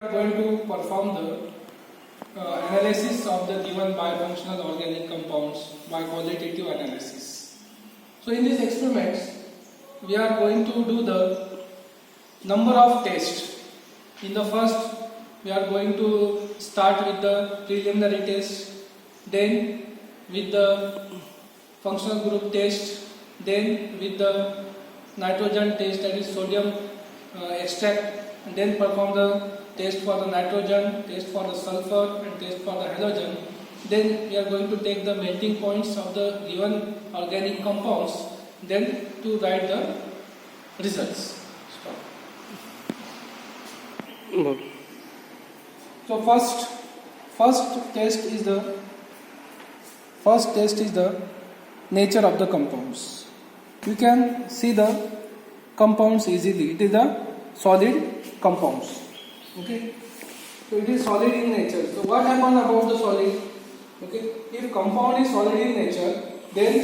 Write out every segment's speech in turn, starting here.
We are going to perform the analysis of the given bifunctional organic compounds by qualitative analysis. So in these experiments, we are going to do the number of tests. In the first, we are going to start with the preliminary test, then with the functional group test, then with the nitrogen test, that is sodium extract, and then perform the test for the nitrogen, test for the sulfur, and test for the halogen. Then we are going to take the melting points of the given organic compounds, then to write the results. So first test is the nature of the compounds. You can see the compounds easily. It is the solid compounds. Okay, so it is solid in nature. So what happens about the solid? Okay, if compound is solid in nature, then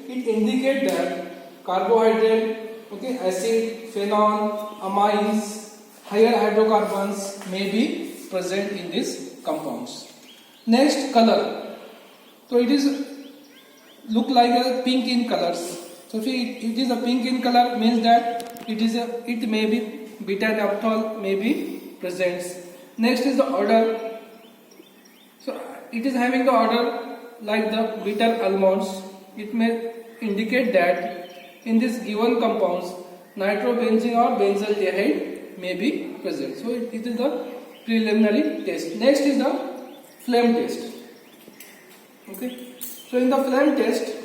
it indicates that carbohydrate, okay, acid, phenol, amines, higher hydrocarbons may be present in these compounds. Next, color. So it is look like a pink in colors. So if it is a pink in color, means that it may be beta naphthol may be presents. Next is the order. So it is having the order like the bitter almonds. It may indicate that in this given compounds nitrobenzene or benzaldehyde may be present. So it is the preliminary test. Next is the flame test. Okay. So in the flame test,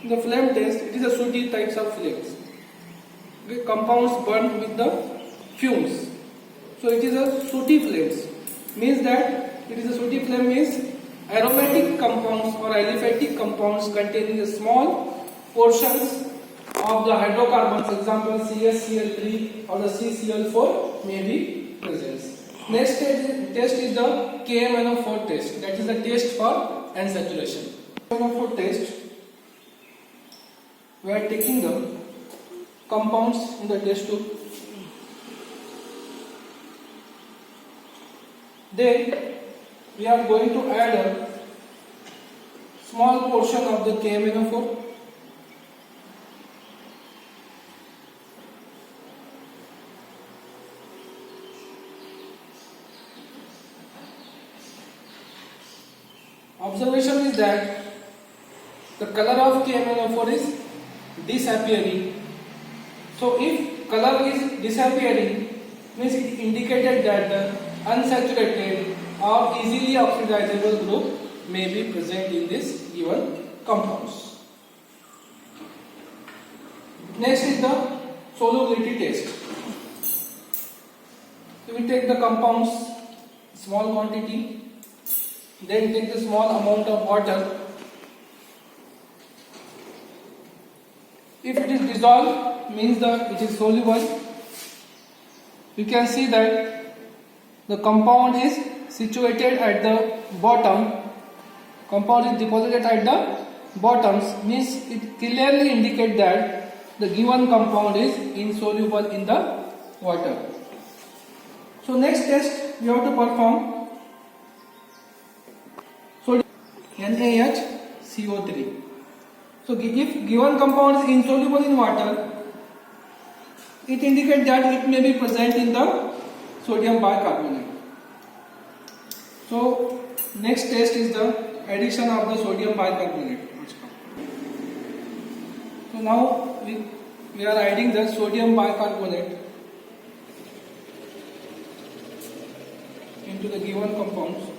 it is a sooty types of flames. Okay, compounds burn with the fumes. So it is a sooty flames. Means that it is a sooty flame means aromatic compounds or aliphatic compounds containing a small portions of the hydrocarbons, example CaCl3 or the CCl4 may be present. Next test is the KMnO4 test. That is the test for unsaturation. KMnO4 test. We are taking the compounds in the test tube. Then we are going to add a small portion of the KMnO4. Observation is that the color of KMnO4 is disappearing. So if color is disappearing, means it indicated that the unsaturated or easily oxidizable group may be present in this given compounds. Next is the solubility test. So we take the compounds small quantity, then take the small amount of water. If it is dissolved, means that it is soluble. You can see that the compound is situated at the bottom. Compound is deposited at the bottoms, means it clearly indicates that the given compound is insoluble in the water. So next test we have to perform sodium NaHCO3. So if given compound is insoluble in water, it indicates that it may be present in the sodium bicarbonate. So next test is the addition of the sodium bicarbonate. So now we are adding the sodium bicarbonate into the given compounds.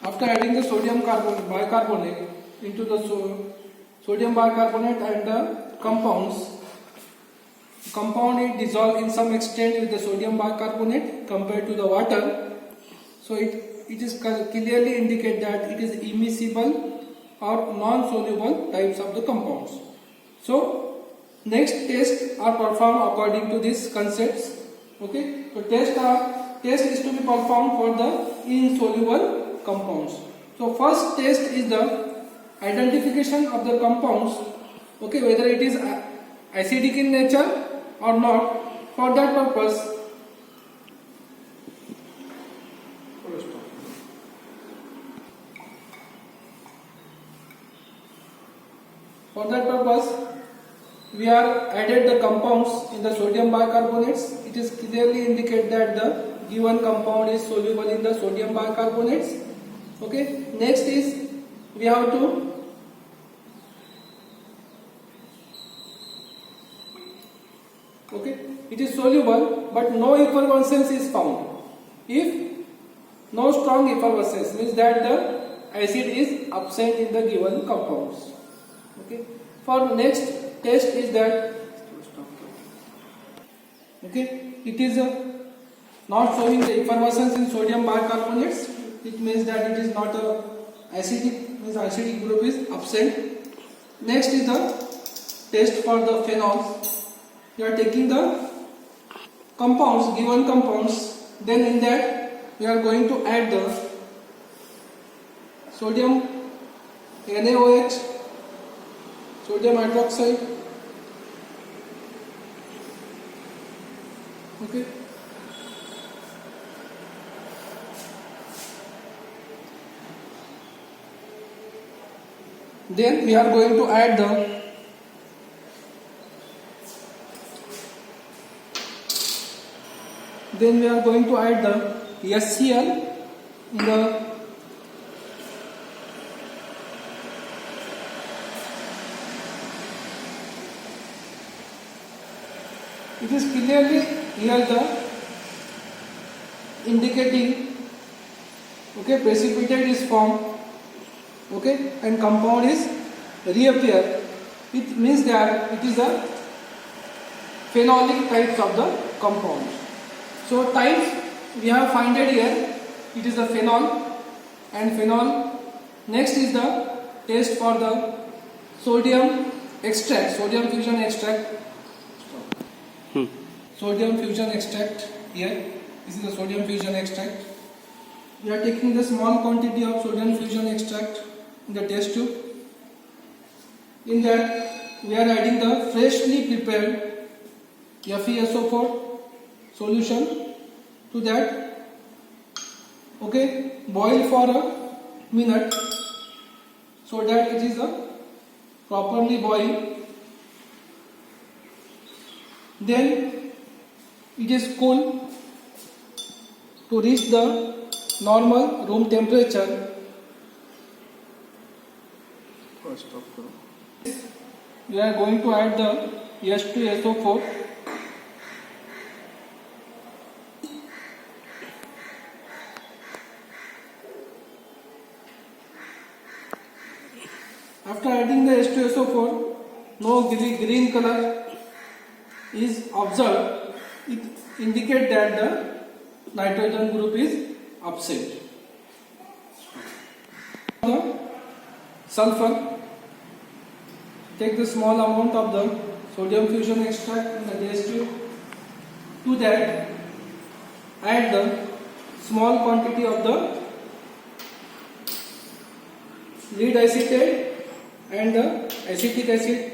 After adding the sodium bicarbonate into the sodium bicarbonate and the compounds, compound is dissolved in some extent with the sodium bicarbonate compared to the water. So it is clearly indicate that it is immiscible or non-soluble types of the compounds. So next tests are performed according to these concepts. Okay, so test is to be performed for the insoluble compounds. So first test is the identification of the compounds. Okay, whether it is acidic in nature or not. For that purpose, we are added the compounds in the sodium bicarbonates. It is clearly indicate that the given compound is soluble in the sodium bicarbonates. Okay. Next is we have to it is soluble, but no effervescence is found. If no strong effervescence means that the acid is absent in the given compounds. Okay. For next test is that it is not showing the effervescence in sodium bicarbonates. It means that it is not a acidic, means acidic group is absent. Next is the test for the phenols. You are taking the compounds, given compounds, then in that we are going to add the sodium NaOH, sodium hydroxide. Okay. Then we are going to add the HCl in the it is clearly here the indicating precipitate is formed and compound is reappear. It means that it is a phenolic types of the compound. So types we have found it here. It is a phenol and phenol. Next is the test for the sodium extract, sodium fusion extract. Sodium fusion extract here. This is the sodium fusion extract. We are taking the small quantity of sodium fusion extract in the test tube. In that we are adding the freshly prepared FeSO4 solution to that. Boil for a minute so that it is properly boiled. Then it is cool to reach the normal room temperature. We are going to add the H2SO4. After adding the H2SO4, no green color is observed. It indicates that the nitrogen group is absent. The sulfur. Take the small amount of the sodium fusion extract in the test tube. To that, add the small quantity of the lead acetate and the acetic acid.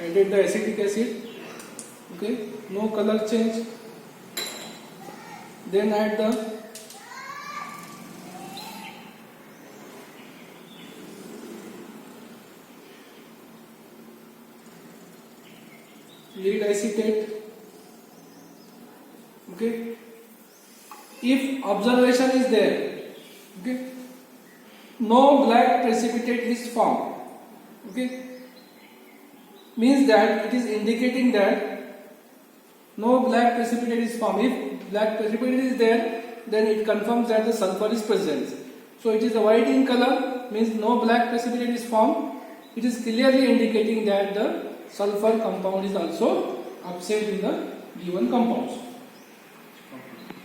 Added the acetic acid. No color change. Then add the lead acetate. If observation is there, no black precipitate is formed. Means that it is indicating that no black precipitate is formed. If black precipitate is there, then it confirms that the sulfur is present. So it is white in color, means no black precipitate is formed. It is clearly indicating that the sulfur compound is also absent in the given compounds.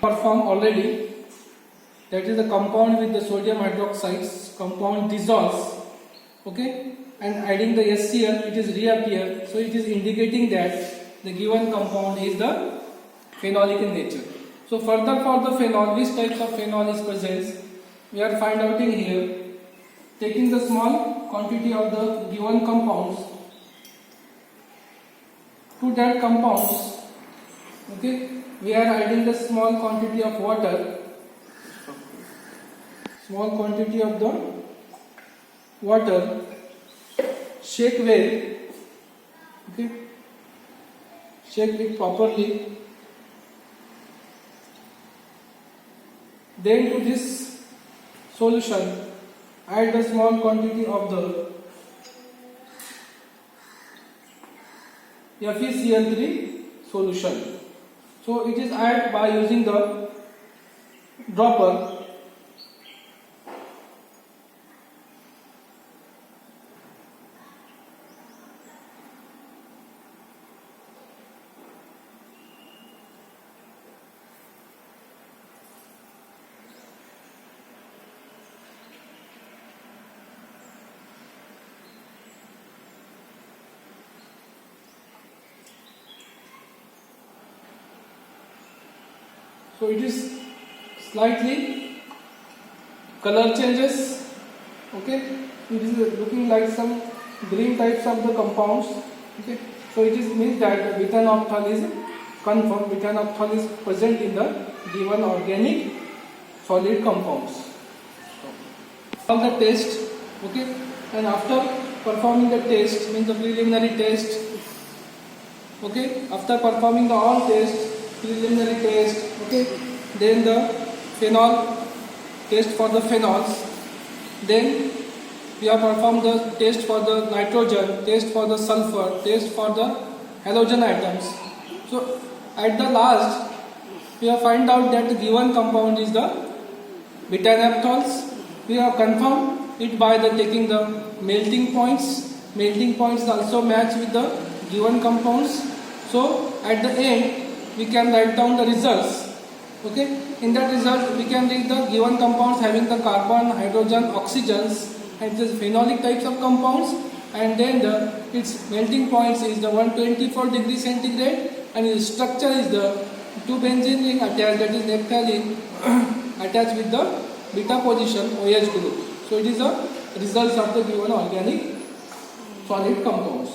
Performed already, that is the compound with the sodium hydroxides, compound dissolves, okay, and adding the HCl it is reappear, so it is indicating that the given compound is the phenolic in nature. So further for the phenol, which types of phenol is present, we are find out in here, taking the small quantity of the given compounds, to that compounds, okay, we are adding the small quantity of water, small quantity of the water, shake well, okay, shake it properly, then to this solution add the small quantity of the FeCl3 solution. So it is added by using the dropper. So it is slightly color changes, okay, it is looking like some green types of the compounds, okay, so it is means that the beta-naphthalene is confirmed, beta-naphthalene is present in the given organic solid compounds. All the test, okay, and after performing the test, means the preliminary test, okay, after performing the all tests, preliminary test, okay, then the phenol test for the phenols, then we have performed the test for the nitrogen, test for the sulfur, test for the halogen atoms. So at the last we have find out that the given compound is the beta-naphthals. We have confirmed it by the taking the melting points. Melting points also match with the given compounds. So at the end we can write down the results, okay. In that result we can read the given compounds having the carbon, hydrogen, oxygens, and the phenolic types of compounds, and then its melting points is the 124 degrees centigrade, and its structure is the 2 benzene ring attached, that is naphthalene attached with the beta position OH group. So it is the results of the given organic solid compounds.